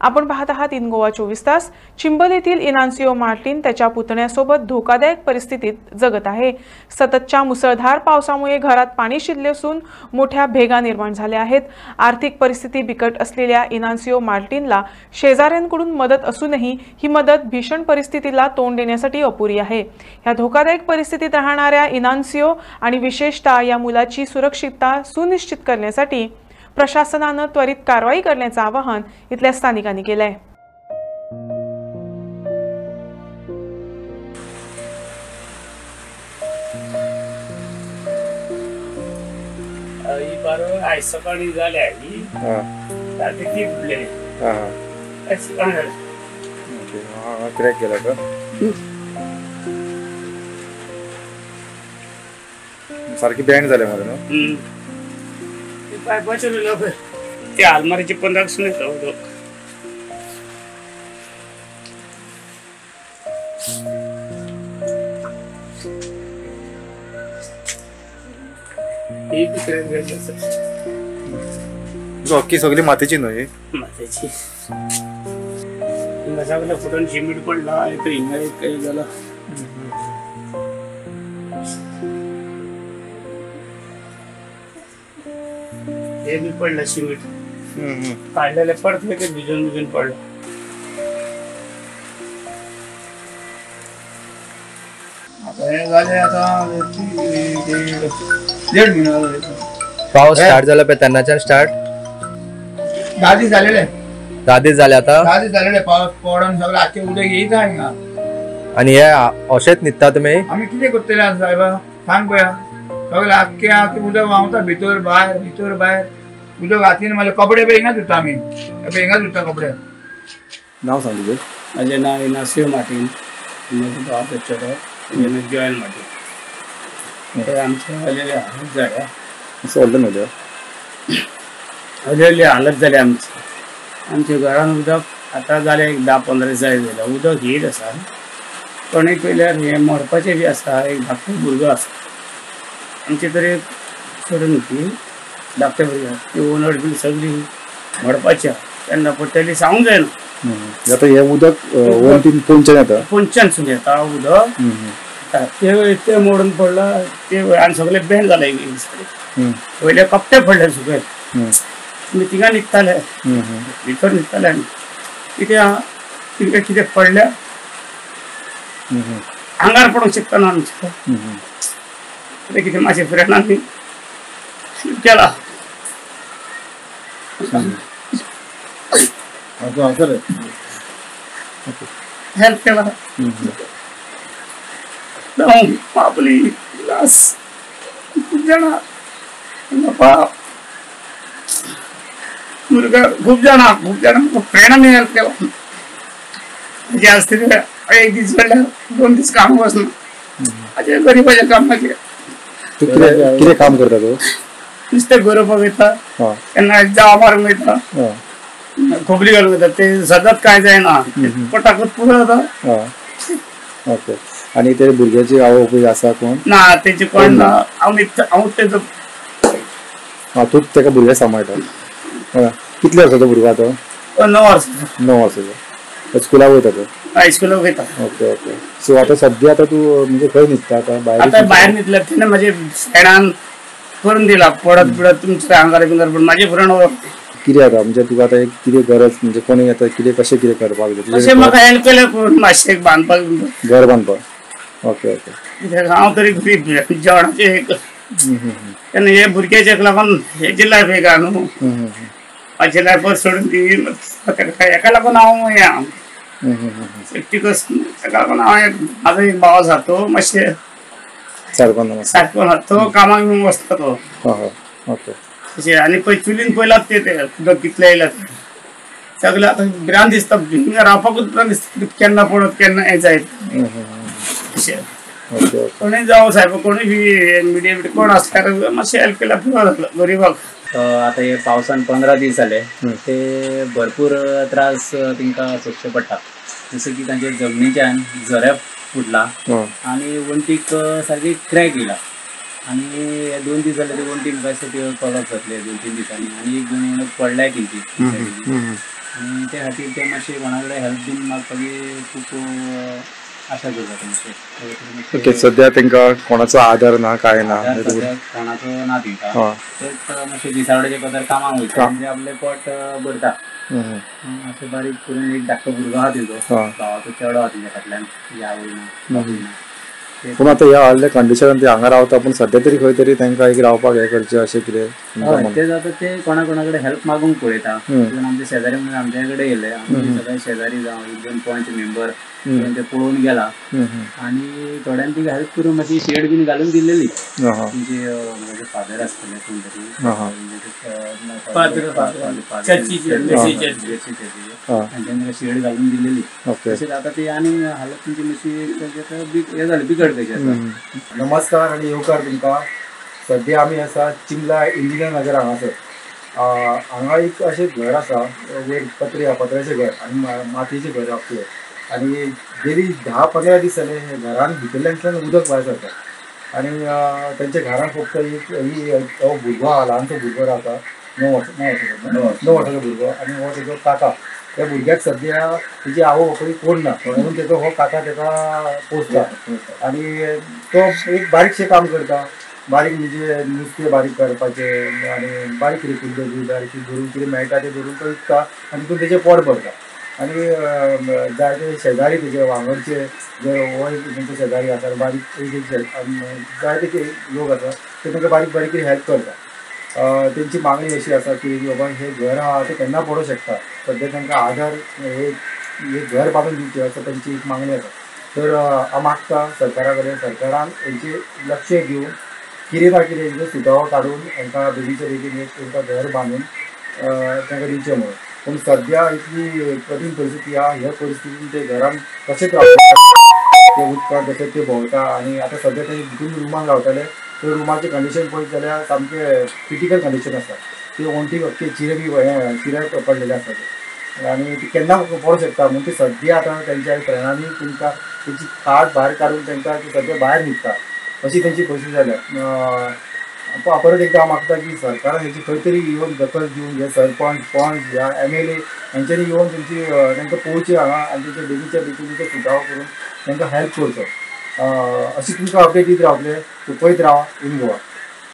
आपण पाहत आहात इन गोवा 24 तास। चिंबल येथील इनान्सिओ मार्टिन त्याच्या पुतण्यासोबत धोकादायक परिस्थितीत जगत आहे। सततच्या मुसळधार पावसामुळे घरात पाणी शिरले असून मोठ्या भेगा निर्माण झाल्या आहेत। आर्थिक परिस्थिती बिकट असलेल्या इनान्सिओ मार्टिनला शेजाऱ्यांकडून मदत असूनही ही मदत भीषण परिस्थितीला तोंड देण्यासाठी अपुरी आहे। या धोकादायक परिस्थितीत राहणाऱ्या इनान्सिओ आणि विशेषतः या मुलाची सुरक्षितता सुनिश्चित करण्यासाठी प्रशासनाने त्वरित कारवाई करण्याचे आवाहन इथल्या स्थानिकांनी केले आहे। आई सकाळी झाल्या की रात्री बुडले क्रॅक केला का सारखी बँड झाल्या मला ना पाय बचवले लोक ते अलमारीचे 15 सुने होतो अख्खी सगळी मातीची नाही मातीची सगळं फुटून सिमेंट पडला काही झालं हे बी पडलं सिमेंट काढलेले पडले ते भिजून पडलं पाऊस स्टार्ट झाला त्यांनाच्या स्टार्ट दादी झालेले आता पाऊस पडून सगळं आजचे उद्या येत आहे ना आणि हे औषध निघता तुम्ही आम्ही किती करतले साहेब सांग पया सगळं आख्खे उदक वावता भितर बाहेर उदक घातली मला कपडे बेंगा धुता आम्ही बेंगा धुता कपडे नाव सांग तुझं माझे नाव इनान्सिओ मार्टिन जॉयल मार्टिन हे आमच्या आलेले हालत झाल्या असं ओरडलं नव्हतं आलेले हालत झाले आमच्या घरान उदक आता झाले 10-15 दिस झालं उदक येत आसा पण एक पयल्यार हे मरपाचे बी आसा एक धाकटो भुरगो आसा आमचे तरी सोडून ती धाकटे भुरगे ती ओनर बी सगळी मरपाच्या त्यांना पडटली सांगूंक जायना आता हे उदक 2-3 पोंच्यान येता पोंच्यानसून येता उदक ते मोडून पडलं ते आणि सगळे बँड झाले पहिले कपटे पडले सगळे मिटिंगा निघताले भितर निघताले आमी कितें कितें पडल्या आंगार पडूंक शकता ना आमचे कितें माझ्या फ्रेंडांनी केला हेल्प केला आपली लास खूप जण मुलगा खूप जण फ्रेंडांनी हेल्प केला म्हणजे आज तरी एक दीस वेळेला 2 दीस काम बसना अजे गरीबाचे काम केले तू किती काम करता तो नुसते गरोवपाक येता केन्ना जाव मारूंक येता खोबरी घालूंक येता ते सतत काय जायना पटाकत पुरो जाता ओके आणि ते भुरग्याची आवय बापूय आसा कोण ना तेचे कोण ना हांव तेजो तूच तेका भुरग्याक सांबाळटा कितले वर्साचो भुरगो आसा तो 9 वर्साचो स्कुलाक वयता तो हायस्कुलाक वयता ओके ओके सो आता सध्या आता तू म्हणजे खंय न्हिदता आता भायर न्हिदला तेन्ना म्हाजे फ्रेंडान करून दिला पडत तुमच्या आंगार बिंगार पण माझे फ्रेंड कितें आता म्हणजे तुका आता कितें गरज म्हणजे कोणी आता कितें कशें कितें करपाक जाय तशें म्हाका हेल्प केलें मातशें बांदपाक घर बांदपाक ओके ओके हांव तरी गरीब जेवणाचे तेन्ना हे भुरग्याचेक लागून हेजी लायफ एक न्हू म्हाजी लायफ सोडून ती हेका लागून हांव हें टिकस तेका लागून हांव म्हाजो एक भाव आसा तो मातशें सारको तो कामाक येवन बसता तो ओके तशें आनी पळय चुलीन पयलात ते उदक कितले येयला सगळें आतां भिरांत दिसता रावपाकूच भिरांत दिसता केन्ना पडत केन्ना हें जायत तशें कोणूय जावं साहेब कोणूय बी मिडिया कोण आसल्यार मातशें हेल्प केल्यार पुरो जातलो गरीबाक आता हे पावसान 15 दीस जाले ते भरपूर त्रास तांकां सोंसचे पडटा जसं की तांचे जमनीच्यान झऱ्या फुटला आणि वंटीक सारकी क्रॅक येयला आणि 2 दीस जाले ते वंटीक काय पडत जातले 2-3 दिसांनी आणि एक 2 पडलाय तेंची आणि त्या खातीर ते मातशें कोणा कडेन हेल्प बीन मागपाची खूब आशा करता मातशें. ओके, सध्या तांकां कोणाचो आधार ना, काय ना, सद्याक कोणाचो ना तेंकां. तेच मातशें दिसावड्याचे पदार कामाक वयता म्हणजे आपलें पोट भरता. अशें बारीक करून एक धाकटो भुरगो आहा तेंचो, भावाचो चेडो आहा तेंच्या फाटल्यान, तेजी आवय ना, बापूय ना. पूण आतां ह्या व्हडल्या कंडिशनान ते हांगा रावता, पूण सध्या तरी खंय तरी तांकां एक रावपाक हें करचें अशें कितें? हय, ते जाता ते कोणा कडेन हेल्प मागूंक पळयता. इवन आमचे शेजारी म्हणून आमच्या कडेन येयले, आमचे सगळे शेजारी जावं एक दोन पंच मेंबर ते पळोवन गेला आनी थोड्यांनी तिका हेल्प करून मातशी शेड बीन घालून दिलेली. म्हणजे फादर आसतले कोण तरी, आनी तेंका शेड घालून दिलेली. तशेंच आतां ती आनी हालत तेंची मातशी हे जाली बिकट कशी आसा. नमस्कार आणि येवकार तुमकां. सध्या आमी आसा चिंबला इंजिनियर नगर हांगासर. हांगा एक अशें घर आसा, वयर पत्र्याचें घर आनी मातयेचें घर आपलें. आनी गेली 10-15 दीस जाले हे घरान भितरल्यान उदक भायर सरता. आनी तेंच्या घरान फक्त हो भुरगो आहा, ल्हानसो भुरगो रावता, 9 वर्साचो भुरगो. आनी हो तेजो काका. त्या भुरग्याक सद्या तेजी आवय बापूय कोण ना, म्हणून तेजो हो काका तेका पोसता. आनी तो एक बारीकशें काम करता, बारीक म्हणजे नुस्तें बारीक करपाचें आनी बारीक कितें कुल्ल्यो बारीक धरून कितें मेळटा तें धरून तो विकता आनी तितून तेजें पोट भरता. आनी जायते शेजारी तेजे वांगडचे जर हो तेंचो शेजारी आसा, बारीक जायते लोक आसा ते तांकां बारीक बारीक कितें हेल्प करता. तेंची मागणी अशी आसा की बाबा हे घर आहा तें केन्ना पडूंक शकता, सद्या तांकां आधार हे घर बांदून दिवचें असो तेंची एक मागणी आसा. तर हांव मागता सरकारा कडेन, सरकारान हेंचेर लक्ष दिवन कितें ना कितें हेंचो सुटावो काडून तांकां बेगीच्या बेगीन तांकां घर बांदून तांकां दिवचें म्हणून. पूण सद्या इतली कठीण परिस्थिती आहा, ह्या परिस्थितीन ते घरान कशेंच रावता, ते उदकांत तशेंच ते भोंवता. आनी आतां सद्या ते भितून रुमान रावताले, तर रुमाचें कंडिशन पळयत जाल्यार सामकें क्रिटिकल कंडिशन आसा. ती वणटी अख्खे चिरे पडलेले आसा आनी ती केन्ना पडूंक शकता. म्हणून ती सद्या आतां तेंच्या फ्रेंडांनी तांकां तेंची कार्ड भायर काडून तांकां सद्या भायर न्हिदता, अशी तेंची परिस्थिती जाल्या. परत एकदां हांव मागता की सरकारान हेची खंय तरी येवन दखल दिवन, हे सरपंच पंच ह्या MLA हेंच्यांनी येवन तेंची तांकां पळोवचें हांगा आनी तेंचे बेगीच्या बेगीन तेंचो सुटावो करून तांकां हेल्प करचो. अशी तुमकां अपडेट दीत रावतले. पळयत रावा इन गोवा.